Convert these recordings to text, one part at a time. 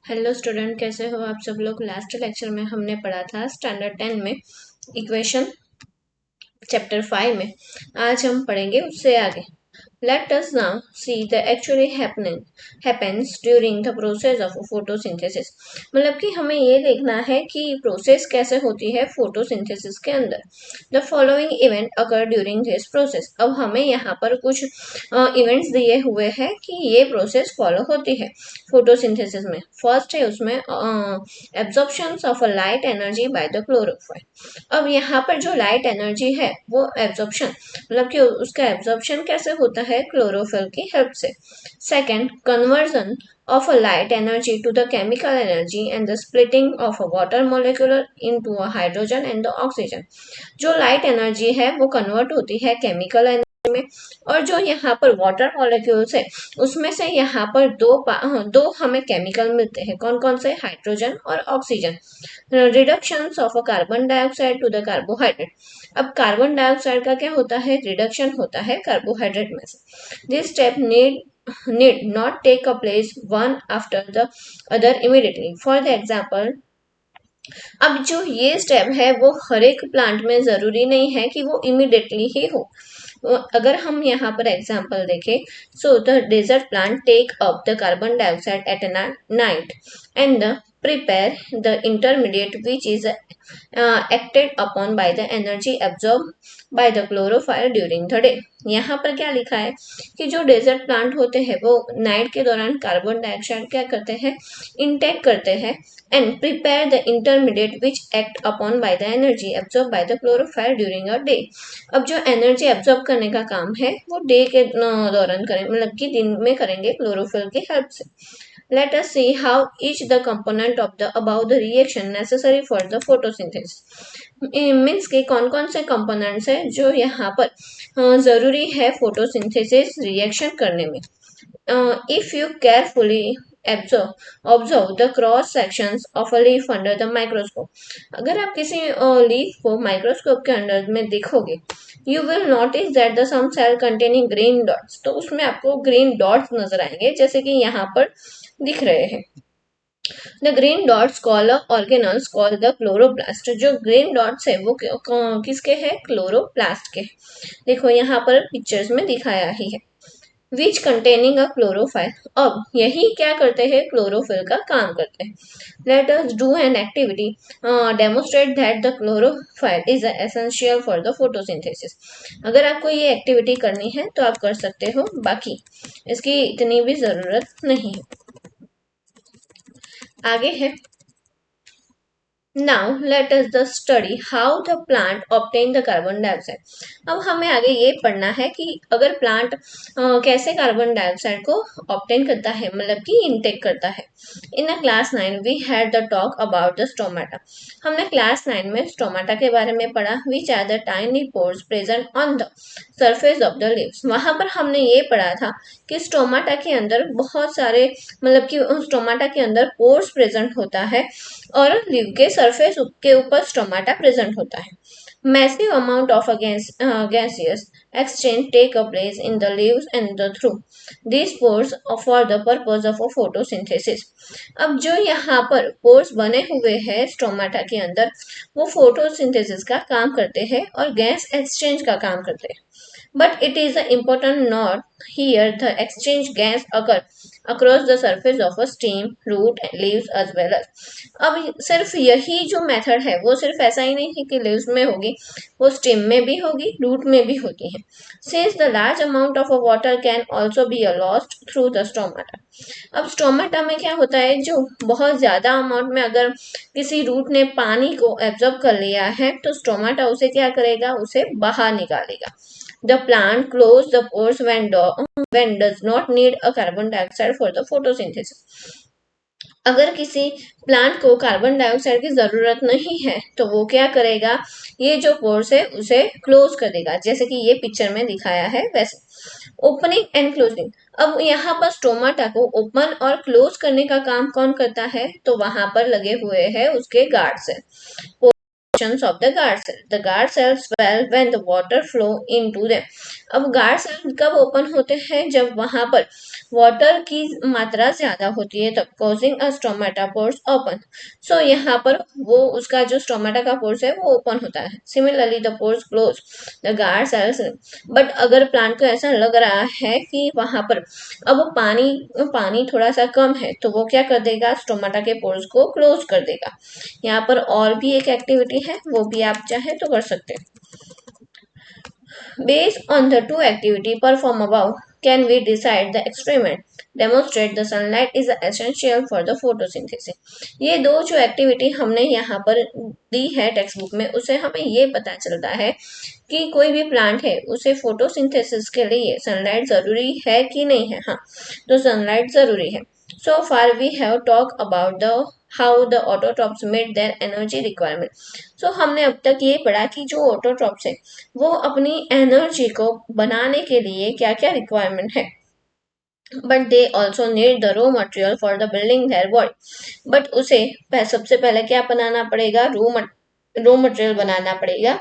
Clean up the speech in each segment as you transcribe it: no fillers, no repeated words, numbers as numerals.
Hello student, कैसे हो आप सब लोग। लास्ट लेक्चर में हमने पढ़ा था स्टैंडर्ड 10 में इक्वेशन चैप्टर 5 में। आज हम पढ़ेंगे उससे आगे। Let us now see the actually happens during the process of photosynthesis। मतलब कि हमें ये देखना है कि प्रोसेस कैसे होती है फोटोसिंथेसिस के अंदर। The following event occur during this process। अब हमें यहाँ पर कुछ इवेंट्स दिए हुए हैं कि ये प्रोसेस फॉलो होती है फोटोसिंथेसिस में। फर्स्ट है उसमें absorption of a light energy by the chlorophyll. अब यहाँ पर जो लाइट एनर्जी है वो एब्जॉर्प्शन, मतलब कि उसका एब्जॉर्प्शन कैसे होता है, क्लोरोफिल की हेल्प से। Second, conversion of a light energy to the chemical energy and the splitting of a water molecule into a hydrogen and the oxygen। जो लाइट एनर्जी है वो कन्वर्ट होती है केमिकल एनर्जी में, और जो यहाँ पर वाटर मॉलिक्यूल्स है उसमें से यहाँ पर दो हमें केमिकल मिलते हैं। कौन कौन से, हाइड्रोजन और oxygen. Reduction of a carbon dioxide to the carbohydrate. अब कार्बन डाइऑक्साइड का क्या होता है, रिडक्शन होता है कार्बोहाइड्रेट में से। This step need not take a place one after the other immediately। For the example, अब जो ये स्टेप है वो हर एक प्लांट में जरूरी नहीं है कि वो इमिडिएटली ही हो। अगर हम यहाँ पर एग्जाम्पल देखें, so the desert plant take up the carbon dioxide at night and prepare the intermediate which is acted upon by the energy absorbed by the chlorophyll during the day। यहाँ पर क्या लिखा है कि जो डेजर्ट प्लांट होते हैं वो नाइट के दौरान कार्बन डाइऑक्साइड क्या करते हैं, इनटेक करते हैं, and prepare the intermediate which act upon by the energy absorb by the chlorophyll during a day. अब जो एनर्जी एब्जॉर्ब करने का काम है वो डे के दौरान करें, मतलब कि दिन में करेंगे क्लोरोफिल की हेल्प से। Let us see how each the component of the above the reaction necessary for the photosynthesis। Means के कौन कौन से कंपोनेंट्स है जो यहाँ पर जरूरी है फोटोसिंथेसिस रिएक्शन करने में। If you carefully observe the cross sections of a leaf under the microscope। अगर आप किसी लीफ को माइक्रोस्कोप के अंदर में देखोगे, you will notice that the some cell containing green dots। तो उसमें आपको ग्रीन डॉट्स नजर आएंगे, जैसे कि यहाँ पर दिख रहे हैं। The green dots call organelles call the chloroplast. जो ग्रीन डॉट्स है वो किसके हैं, क्लोरोप्लास्ट के। देखो यहाँ पर पिक्चर्स में दिखाया ही है। विच कंटेनिंग अ क्लोरोफाइल। अब यही क्या करते हैं, क्लोरोफिल का काम करते हैं। Let us do an activity demonstrate that the chlorophyll is essential for the photosynthesis. अगर आपको ये एक्टिविटी करनी है तो आप कर सकते हो, बाकी इसकी इतनी भी जरूरत नहीं है। आगे है, Now let us the study how the plant obtain the carbon dioxide। अब हमें आगे ये पढ़ना है कि अगर प्लांट कैसे कार्बन डाइऑक्साइड को ऑब्टेन करता है, मतलब कि इनटेक करता है। In class 9 we had the talk about the stomata. हमने क्लास 9 में स्टोमाटा के बारे में पढ़ा। Which are the tiny pores present on the surface of the leaves. वहां पर हमने ये पढ़ा था कि स्टोमाटा के अंदर बहुत सारे, मतलब कि स्टोमाटा के अंदर पोर्स प्रेजेंट होता है और लीव के सरफेस के ऊपर स्टोमाटा प्रेजेंट होता है। Massive amount of gaseous exchange take a place in the leaves and the through these pores for the purpose of a photosynthesis। अब जो यहाँ पर पोर्स बने हुए हैं स्टोमाटा के अंदर वो फोटोसिंथेसिस का काम करते हैं और गैस एक्सचेंज का काम करते हैं। But it is an important note here the exchange gas occur across the surface of a stem, root, leaves as well as। अब सिर्फ यही जो मेथड है वो सिर्फ ऐसा ही नहीं है कि लीव्स में होगी, वो स्टेम में भी होगी, रूट में भी होती है। Since the large amount of water can also be lost through the stomata। अब स्टोमाटा में क्या होता है, जो बहुत ज्यादा अमाउंट में अगर किसी रूट ने पानी को एब्जॉर्ब कर लिया है तो स्टोमाटा उसे क्या करेगा, उसे बाहर निकालेगा। The plant close the pores when does not need a carbon dioxide for the photosynthesis। अगर किसी प्लांट को कार्बन डाइऑक्साइड की जरूरत नहीं है तो वो क्या करेगा, ये जो पोर्स है उसे क्लोज कर देगा, जैसे कि ये पिक्चर में दिखाया है वैसे। Opening and closing. अब यहाँ पर स्टोमाटा को ओपन और क्लोज करने का काम कौन करता है, तो वहां पर लगे हुए हैं उसके गार्ड्स है। of the guard cell. The guard cells swell when the water flow into them. अब guard cell कब ओपन होते हैं? जब वहां पर वाटर की मात्रा ज्यादा होती है तब, causing a stomata pores open. So यहाँ पर वो उसका जो स्टोमेटा का पोर्स है वो ओपन होता है. Similarly the pores close the guard cells. But अगर प्लांट को ऐसा लग रहा है कि वहां पर अब पानी पानी थोड़ा सा कम है तो वो क्या कर देगा? स्टोमेटा के पोर्स को क्लोज कर देगा. यहाँ पर और भी एक एक्टिविटी है, वो भी आप चाहे तो कर सकते हैं. Based on the two activity performed above, can we decide the experiment demonstrate the sunlight is essential for the photosynthesis. ये दो जो एक्टिविटी हमने यहाँ पर दी है टेक्स्ट बुक में, उसे हमें ये पता चलता है कि कोई भी प्लांट है उसे फोटोसिंथेसिस के लिए सनलाइट जरूरी है कि नहीं है. हाँ, तो सनलाइट जरूरी है. So far we have talked about the how the autotrophs meet their energy requirement. So हमने अब तक ये पढ़ा कि जो ऑटोट्रॉप्स है वो अपनी एनर्जी को बनाने के लिए क्या क्या रिक्वायरमेंट है. But they also need the raw material for the building their body. But उसे सबसे पहले क्या बनाना पड़ेगा? रॉ मटेरियल बनाना पड़ेगा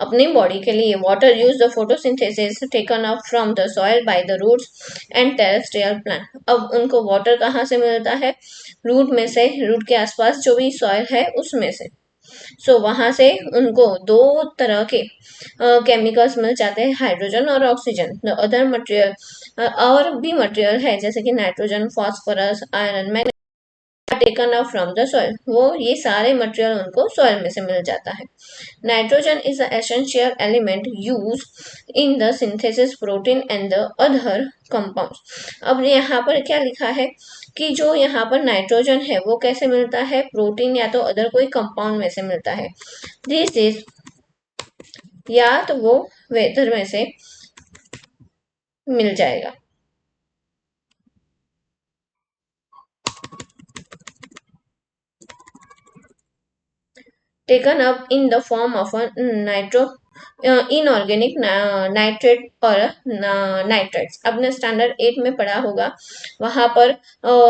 अपनी बॉडी के लिए. Water use the photosynthesis taken up from the soil by the roots and terrestrial plant. अब उनको वाटर कहाँ से मिलता है? रूट में से, रूट के आसपास जो भी सॉइल है उसमें से. सो वहां से उनको दो तरह के केमिकल्स मिल जाते हैं, हाइड्रोजन और ऑक्सीजन. द अदर मटेरियल और भी मटेरियल है जैसे कि nitrogen, phosphorus, iron, magnesium taken up from the soil. वो ये सारे मटेरियल उनको सॉइल में से मिल जाता है. Nitrogen is the essential element use in the synthesis protein and the other compounds. अब यहाँ पर क्या लिखा है कि जो यहाँ पर नाइट्रोजन है वो कैसे मिलता है? प्रोटीन या तो अदर कोई कंपाउंड में से मिलता है. दिस इज या तो वो वेदर में से मिल जाएगा. taken up in the form of a inorganic nitrate और नाइट्रेट्स. आपने स्टैंडर्ड 8 में पढ़ा होगा, वहां पर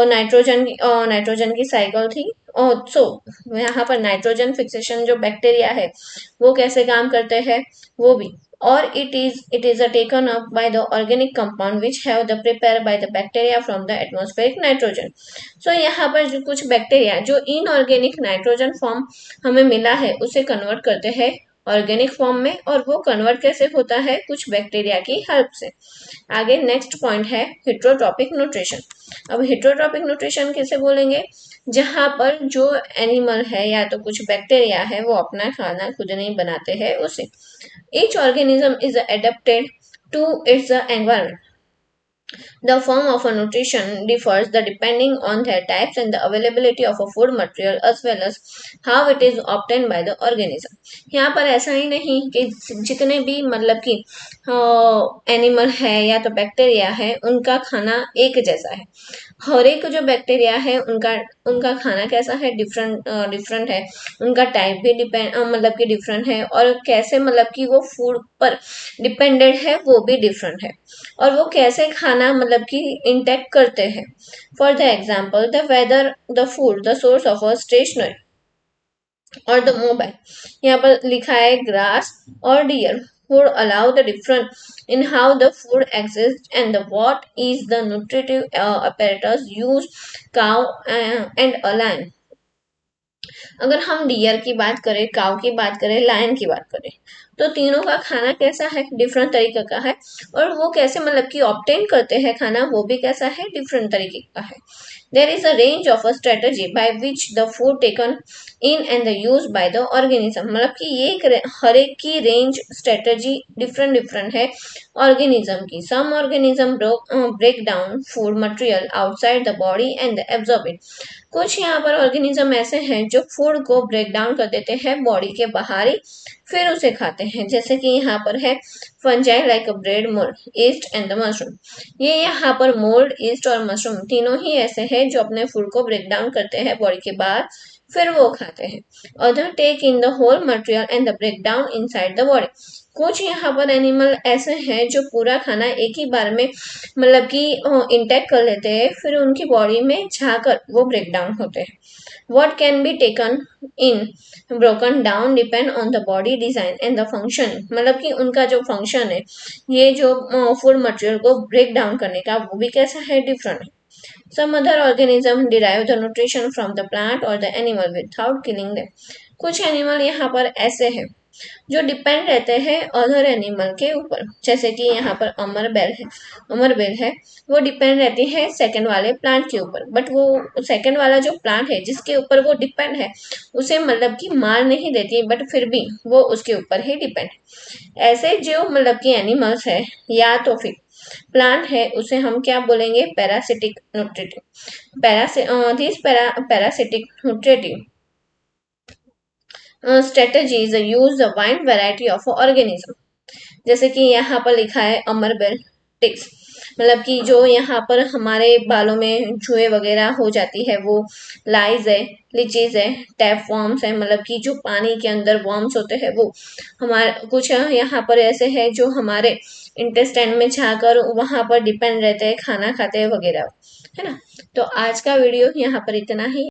नाइट्रोजन की साइकिल थी. सो यहाँ पर नाइट्रोजन फिक्सेशन जो बैक्टीरिया है वो कैसे काम करते हैं वो भी. और it is taken up by the organic compound which have the prepared by the bacteria from the atmospheric nitrogen. So यहाँ पर जो कुछ बैक्टीरिया जो इनऑर्गेनिक नाइट्रोजन फॉर्म हमें मिला है उसे कन्वर्ट करते हैं ऑर्गेनिक फॉर्म में, और वो कन्वर्ट कैसे होता है? कुछ बैक्टीरिया की हेल्प से. आगे नेक्स्ट पॉइंट है हेट्रोट्रॉपिक न्यूट्रिशन. अब हेट्रोट्रॉपिक न्यूट्रिशन कैसे बोलेंगे? जहां पर जो एनिमल है या तो कुछ बैक्टीरिया है वो अपना खाना खुद नहीं बनाते हैं उसे. Each organism is adapted to its environment. The form of a nutrition differs depending on their types and the availability of a food material as well as how it is obtained by the organism. यहाँ पर ऐसा ही नहीं कि जितने भी मतलब कि animal है या तो बैक्टीरिया है उनका खाना एक जैसा है. हर एक जो बैक्टीरिया है उनका उनका खाना कैसा है? डिफरेंट है. उनका टाइप भी मतलब कि डिफरेंट है, और कैसे मतलब कि वो फूड पर डिपेंडेंट है वो भी डिफरेंट है, और वो कैसे खाना मतलब कि इंटेक्ट करते हैं. For the example the weather, the food, the source of a stationery और द मोबाइल. यहाँ पर लिखा है ग्रास और deer would allow the difference in how the food exists and the what is the nutritive apparatus used cow and a lion. अगर हम dear की बात करें, काउ की बात करें, लायन की बात करें, तो तीनों का खाना कैसा है? डिफरेंट तरीके का है, और वो कैसे मतलब कि ऑब्टेन करते हैं खाना वो भी कैसा है? डिफरेंट तरीके का है. There is a range of a strategy by which the food taken in and the used by the organism. मतलब कि ये हर एक की रेंज स्ट्रेटजी डिफरेंट है ऑर्गेनिज्म की. Some organism break down food material outside the body and absorb it. कुछ यहाँ पर ऑर्गेनिज्म ऐसे हैं जो फूड को ब्रेक डाउन कर देते हैं बॉडी के बाहर ही, फिर उसे खाते हैं. जैसे कि यहाँ पर है fungi like a bread, mould, east and the mushroom. ये यहाँ पर मोल्ड, ईस्ट और मशरूम तीनों ही ऐसे हैं जो अपने फूड को ब्रेक डाउन करते हैं बॉडी के बाहर, फिर वो खाते हैं। Other take in the whole material and the break down inside the body. कुछ यहाँ पर एनिमल ऐसे हैं जो पूरा खाना एक ही बार में मतलब कि इंटेक कर लेते हैं, फिर उनकी बॉडी में जाकर वो ब्रेक डाउन होते हैं। What can be taken in broken down depend on the body design and the function। मतलब कि उनका जो फंक्शन है, ये जो फूड मटेरियल को ब्रेक डाउन करने का, वो भी कैसा है, डिफरेंट है। Some other organism derive the nutrition from the plant or the animal without killing them। कुछ एनिमल यहाँ पर ऐसे हैं जो डिपेंड रहते हैं अदर एनिमल के ऊपर, जैसे कि यहाँ पर अमरबेल है, वो डिपेंड रहती है सेकंड वाले प्लांट के ऊपर, बट वो सेकंड वाला जो प्लांट है जिसके ऊपर वो डिपेंड है, उसे मतलब कि मार नहीं देती, बट फिर भी वो उसके ऊपर ही डिपेंड है। ऐसे जो मतलब कि एनिमल्स है या तो फिर प्लांट है, उसे हम क्या बोलेंगे, parasitic nutritive. Parasitic nutritive strategies use a wide variety of organism। जैसे कि यहाँ पर लिखा है अमरबेल टिक्स, मतलब कि जो यहाँ पर हमारे बालों में जुए वगैरह हो जाती है, वो लाइज है, लिचीज है, टैप वर्म्स है, मतलब कि जो पानी के अंदर वर्म्स होते हैं वो हमारे कुछ यहाँ पर ऐसे है जो हमारे इंटेस्टाइन में जाकर वहां पर डिपेंड रहते हैं, खाना खाते हैं वगैरह, है ना। तो आज का वीडियो यहाँ पर इतना ही।